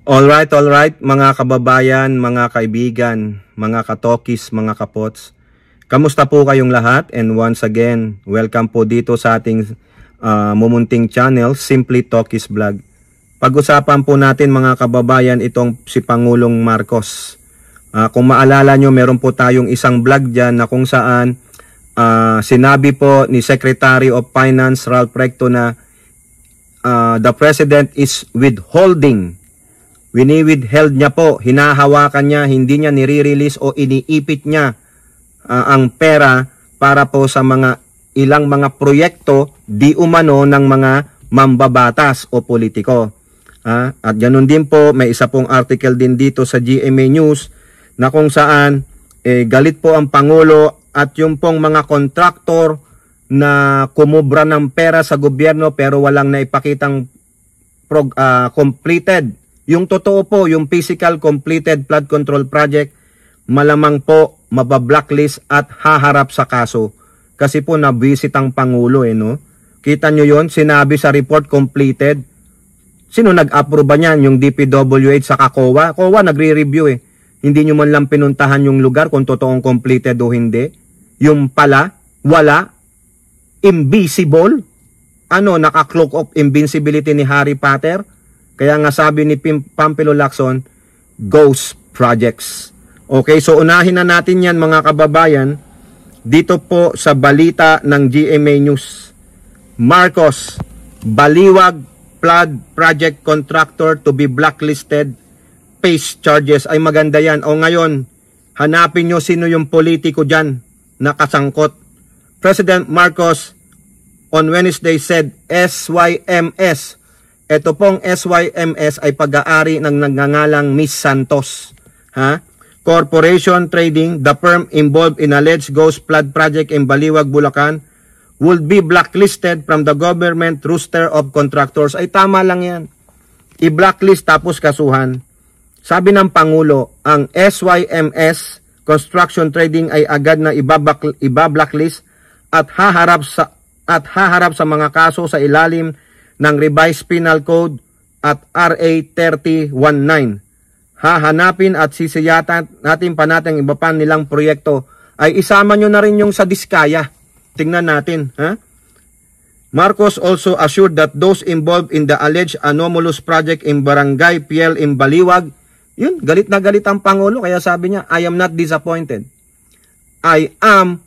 Alright, mga kababayan, mga kaibigan, mga katokis, mga kapots. Kamusta po kayong lahat? And once again, welcome po dito sa ating mumunting channel, Simply Tokis Vlog. Pag-usapan po natin mga kababayan itong si Pangulong Marcos. Kung maalala nyo, meron po tayong isang vlog dyan na kung saan sinabi po ni Secretary of Finance Ralph Recto na the President is withholding. Wini-withheld niya po, hinahawakan niya, hindi niya nire-release o iniipit niya ang pera para po sa ilang mga proyekto di umano ng mga mambabatas o politiko. At ganun din po, may isa pong article din dito sa GMA News na kung saan galit po ang Pangulo at yung pong mga kontraktor na kumubra ng pera sa gobyerno pero walang naipakitang completed. Yung totoo po, yung physical completed flood control project, malamang po mabablacklist at haharap sa kaso. Kasi po nabisit ang Pangulo no? Kita nyo yon, sinabi sa report completed. Sino nag-approve ba niyan? Yung DPWH sa COA? COA nagre-review Hindi nyo man lang pinuntahan yung lugar kung totoong completed o hindi. Yung pala, wala, invisible. Naka-cloak of invincibility ni Harry Potter? Kaya nga sabi ni Pampilo Lacson, ghost projects. Okay, so unahin na natin yan mga kababayan. Dito po sa balita ng GMA News. Marcos, Baliwag flood project contractor to be blacklisted, face charges. Ay maganda yan. O ngayon, hanapin nyo sino yung politiko dyan nakasangkot. President Marcos on Wednesday said SYMS. Ito pong SYMS ay pag-aari ng nagngangalang Miss Santos. Corporation Trading, the firm involved in alleged ghost flood project in Baliwag, Bulacan, would be blacklisted from the government roster of contractors. Ay tama lang yan. I-blacklist tapos kasuhan. Sabi ng Pangulo, ang SYMS Construction Trading ay agad na iba-blacklist at haharap sa mga kaso sa ilalim ng Revised Penal Code at RA 3019. Hahanapin at sisiyatan natin pa natin iba pa nilang proyekto. Ay isama nyo na rin yung sa Diskaya. Tingnan natin. Marcos also assured that those involved in the alleged anomalous project in Barangay Piel in Baliwag, yun, galit na galit ang Pangulo. Kaya sabi niya, I am not disappointed. I am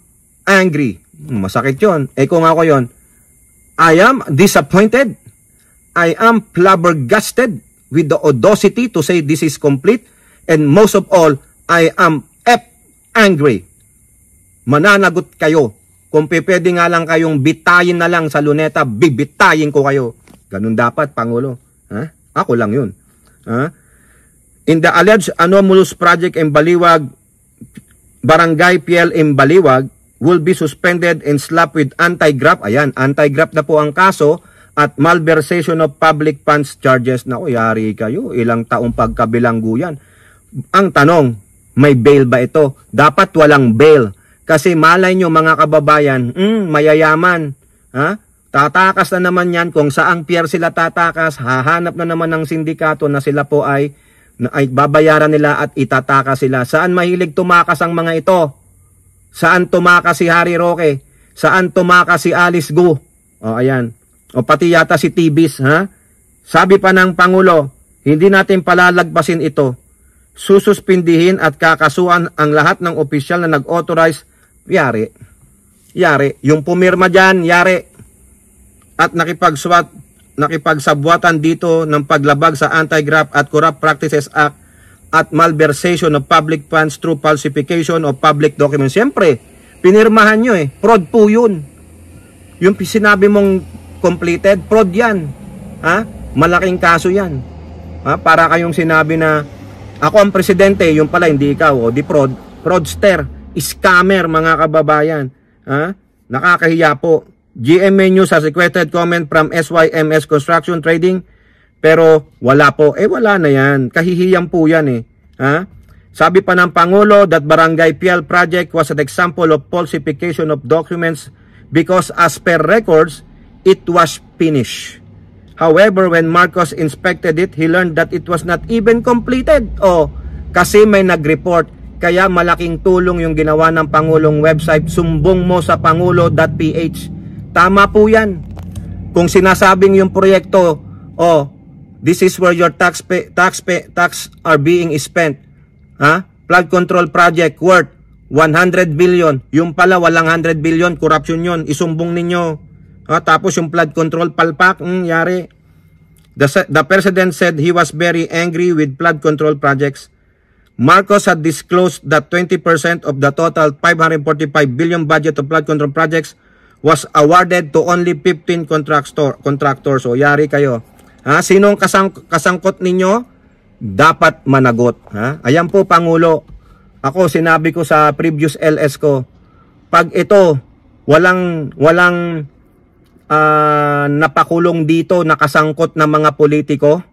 angry. Masakit yun. Kung ako yun, I am disappointed. I am flabbergasted with the audacity to say this is complete. And most of all, I am angry. Mananagot kayo. Kung pwede nga lang kayong bitayin na lang sa luneta, bibitayin ko kayo. Ganun dapat, Pangulo. Ako lang yun. In the alleged anomalous project in Baliwag, Barangay Piel in Baliwag, will be suspended and slapped with anti-graft. Ayan, anti-graft na po ang kaso at malversation of public funds charges. Naku, yari kayo. Ilang taong pagkabilanggo yan. Ang tanong, may bail ba ito? Dapat walang bail. Kasi malay nyo mga kababayan, mayayaman. Tatakas na naman yan. Kung saang pier sila tatakas, hahanap na naman ng sindikato na sila po ay babayaran nila at itatakas sila. Saan mahilig tumakas ang mga ito? Saan tumakas si Harry Roque? Saan tumakas si Alice Gu? Ayan. O pati yata si Tibis, Sabi pa ng Pangulo, hindi natin palalagpasin ito. Sususpindihin at kakasuhan ang lahat ng opisyal na nag-authorize. Yari. Yung pumirma dyan, yari. At nakipagsabwatan dito ng paglabag sa Anti-Graft at Corrupt Practices Act at malversation of public funds through falsification of public documents. Siyempre, pinirmahan nyo fraud po yun. Yung sinabi mong completed, fraud yan. Malaking kaso yan. Para kayong sinabi na ako ang presidente, yung pala hindi ikaw. Di fraud. Fraudster, scammer mga kababayan. Nakakahiya po. GMA News has requested comment from SYMS Construction Trading. Pero wala po. Wala na yan. Kahihiyang po yan Sabi pa ng Pangulo that Barangay Piel project was an example of falsification of documents because as per records, it was finished. However, when Marcos inspected it, he learned that it was not even completed. Kasi may nag-report. Kaya malaking tulong yung ginawa ng Pangulong website, sumbong mo sa pangulo.ph. Tama po yan. Kung sinasabing yung proyekto, this is where your tax are being spent. Flood control project worth 100 billion. Yung pala walang 100 billion, corruption yun. Isumbong ninyo. Tapos yung flood control palpak, yari. The president said he was very angry with flood control projects. Marcos had disclosed that 20% of the total 545 billion budget of flood control projects was awarded to only 15 contractors. So yari kayo. Sinong kasangkot ninyo? Dapat managot. Ayan po, Pangulo. Ako, sinabi ko sa previous LS ko, pag ito, walang napakulong dito, nakasangkot na mga politiko,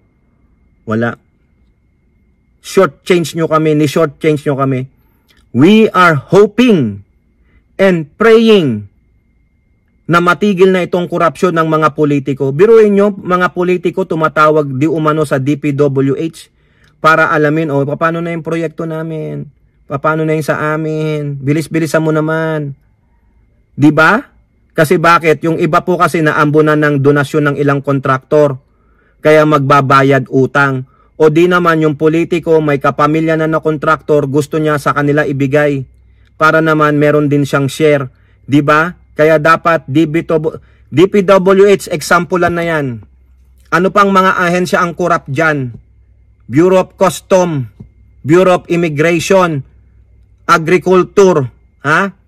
wala. Short change nyo kami, We are hoping and praying na matigil na itong korupsyon ng mga politiko. Biruin nyo, mga politiko tumatawag di umano sa DPWH para alamin, paano na yung proyekto namin? Paano na yung sa amin? Bilis-bilisan mo naman. Diba? Kasi bakit? Yung iba po kasi naambunan ng donasyon ng ilang kontraktor. Kaya magbabayad utang. O di naman yung politiko, may kapamilya na kontraktor, gusto niya sa kanila ibigay. Para naman meron din siyang share. Diba? Kaya dapat DPWH, example na yan. Ano pang mga ahensya ang corrupt dyan? Bureau of Custom, Bureau of Immigration, Agriculture.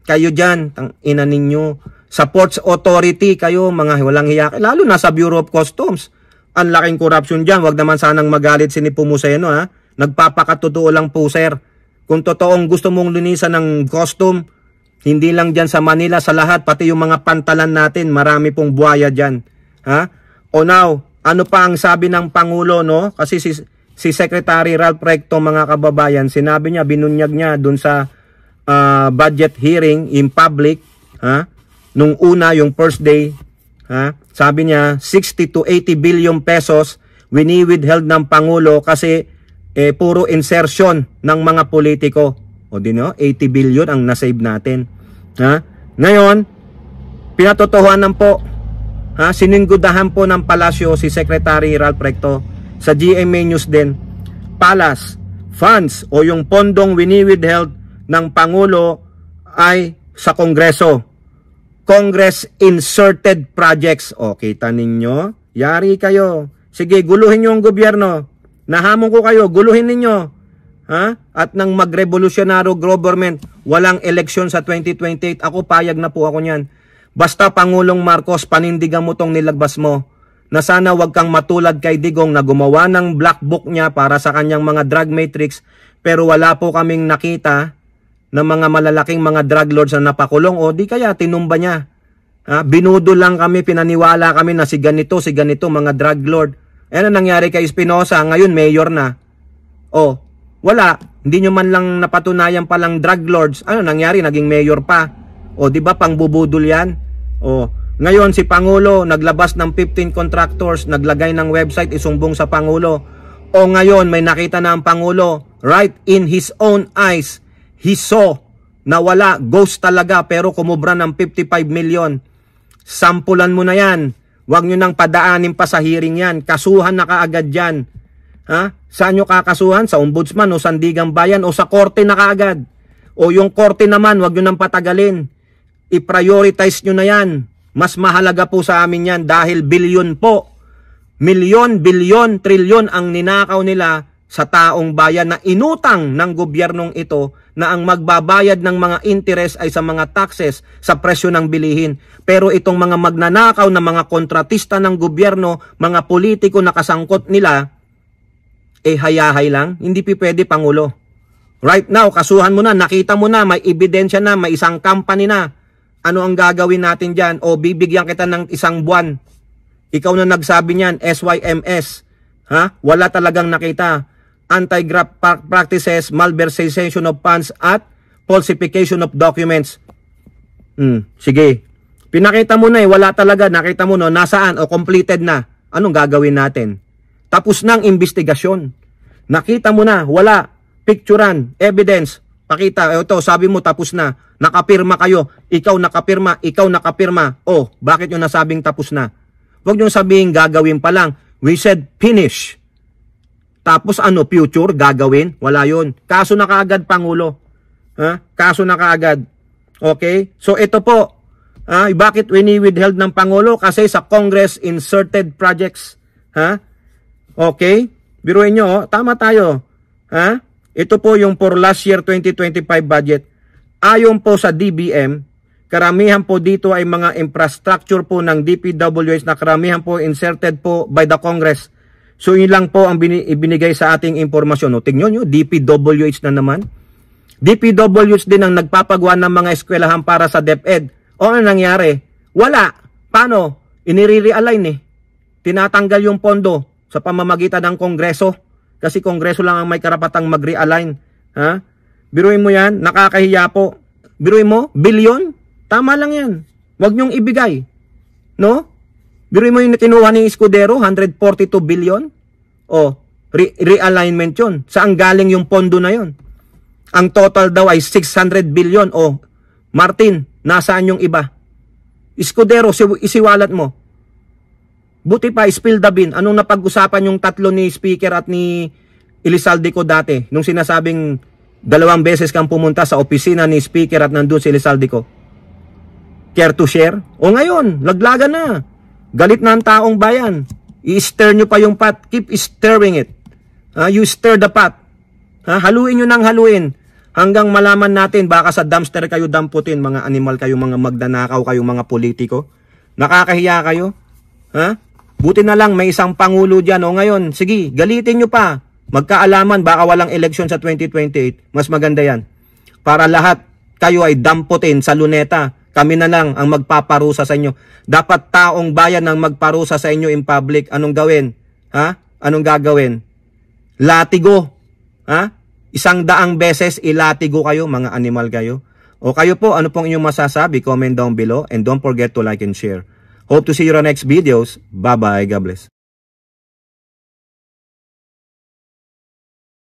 Kayo dyan, ina ninyo. Sa Ports Authority, kayo, mga walang hiya. Lalo na sa Bureau of Customs. Ang laking corruption dyan. Wag naman sanang magalit si Nepomuceno, Nagpapakatotoo lang po, sir. Kung totoong gusto mong linisan ng custom, hindi lang dyan sa Manila, sa lahat, pati yung mga pantalan natin, marami pong buhaya dyan. O now, ano pa ang sabi ng Pangulo, no? Kasi si Secretary Ralph Recto, mga kababayan, sinabi niya, binunyag niya dun sa budget hearing in public, nung una, yung first day, sabi niya, 60 to 80 billion pesos wini-withheld ng Pangulo kasi puro insertion ng mga politiko. O din, 80 billion ang nasave natin. Ngayon, pinatotohanan po, sininggudahan po ng palasyo si Secretary Ralph Recto sa GMA News din. Palas, funds o yung pondong wini-withheld ng Pangulo ay sa Kongreso. Congress inserted projects. O, kita ninyo? Yari kayo. Sige, guluhin nyo ang gobyerno. Nahamon ko kayo, guluhin ninyo. At nang magrevolusyonaryo government, walang eleksyon sa 2028. Ako, payag na po ako niyan. Basta Pangulong Marcos, panindigan mo tong nilabas mo. Na sana wag kang matulad kay Digong na gumawa ng black book niya para sa kanyang mga drug matrix. Pero wala po kaming nakita ng mga malalaking mga drug lords na napakulong o di kaya tinumba niya. Binudo lang kami, pinaniwala kami na si ganito, mga drug lord. Ano nangyari kay Espinosa? Ngayon mayor na. Wala. Hindi nyo man lang napatunayan palang drug lords. Ano nangyari? Naging mayor pa. Di ba pangbubudol yan? Ngayon si Pangulo naglabas ng 15 contractors, naglagay ng website, isumbong sa Pangulo. Ngayon may nakita na ang Pangulo, right in his own eyes. He saw na wala, ghost talaga, pero kumubra ng 55 million. Sampulan mo na yan. Huwag nyo nang padaanin pa sa hearing yan. Kasuhan na kaagad yan. Saan nyo kakasuhan? Sa Ombudsman o Sandigang Bayan o sa korte na kaagad? O yung korte naman, huwag nyo nang patagalin. I-prioritize nyo na yan. Mas mahalaga po sa amin yan dahil bilyon po. Milyon, bilyon, trilyon ang ninakaw nila sa taong bayan na inutang ng gobyernong ito na ang magbabayad ng mga interest ay sa mga taxes, sa presyo ng bilihin. Pero itong mga magnanakaw na mga kontratista ng gobyerno, mga politiko na kasangkot nila, hayahay lang. Hindi pwede, Pangulo. Right now, kasuhan mo na, nakita mo na, may ebidensya na, may isang company na. Ano ang gagawin natin dyan? Bibigyan kita ng isang buwan. Ikaw na nagsabi niyan, SYMS. Wala talagang nakita. Anti-graft practices, malversation of funds, at falsification of documents. Sige. Pinakita mo na wala talaga. Nakita mo no, nasaan? Completed na. Anong gagawin natin? Tapos ng investigasyon. Nakita mo na, wala, picturean, evidence, pakita, ito, sabi mo tapos na, nakapirma kayo, ikaw nakapirma, oh, bakit yung nasabing tapos na? Huwag nyo sabihin gagawin pa lang, we said finish. Tapos ano, future, gagawin, wala yun. Kaso na kaagad, Pangulo. Ha? Kaso na kaagad. Okay? So ito po, bakit wini-withheld ng Pangulo? Kasi sa Congress inserted projects. Ha? Okay? Biruin nyo, tama tayo. Ha? Ito po yung for last year 2025 budget. Ayon po sa DBM, karamihan po dito ay mga infrastructure po ng DPWH na karamihan po inserted po by the Congress. So yun lang po ang ibinigay sa ating impormasyon. O, tingnan nyo, DPWH na naman. DPWH din ang nagpapagawa ng mga eskwelahan para sa DepEd. O ano nangyari? Wala. Paano? Inire-realign eh. Tinatanggal yung pondo sa pamamagitan ng Kongreso. Kasi Kongreso lang ang may karapatang mag-realign. Ha? Biruin mo yan, nakakahiya po. Biruin mo, bilyon? Tama lang yan. Huwag nyong ibigay. No? Biruin mo yung kinuha ni Escudero, 142 billion? O, realignment yun. Saan galing yung pondo na yun? Ang total daw ay 600 billion. O, Martin, nasaan yung iba? Escudero, isiwalat mo. Buti pa, spill the bean. Anong napag-usapan yung tatlo ni Speaker at ni Elizalde ko dati? Nung sinasabing 2 beses kang pumunta sa opisina ni Speaker at nandun si Elizalde ko. Care to share? O ngayon, laglagan na. Galit na ang taong bayan. I-stir nyo pa yung pot. Keep stirring it. You stir the pot. Haluin nyo ng haluin. Hanggang malaman natin, baka sa dumpster kayo damputin, mga animal kayo, mga magdanakaw kayo, mga politiko. Nakakahiya kayo. Buti na lang, may isang pangulo dyan. O ngayon, sige, galitin nyo pa. Magkaalaman, baka walang eleksyon sa 2028. Mas maganda yan. Para lahat kayo ay damputin sa luneta. Kami na lang ang magpaparusa sa inyo. Dapat taong bayan ang magparusa sa inyo in public. Anong gawin? Anong gagawin? Latigo. 100 beses ilatigo kayo, mga animal kayo. O kayo po, ano pong inyong masasabi? Comment down below and don't forget to like and share. Hope to see you on next videos. Bye-bye. God bless.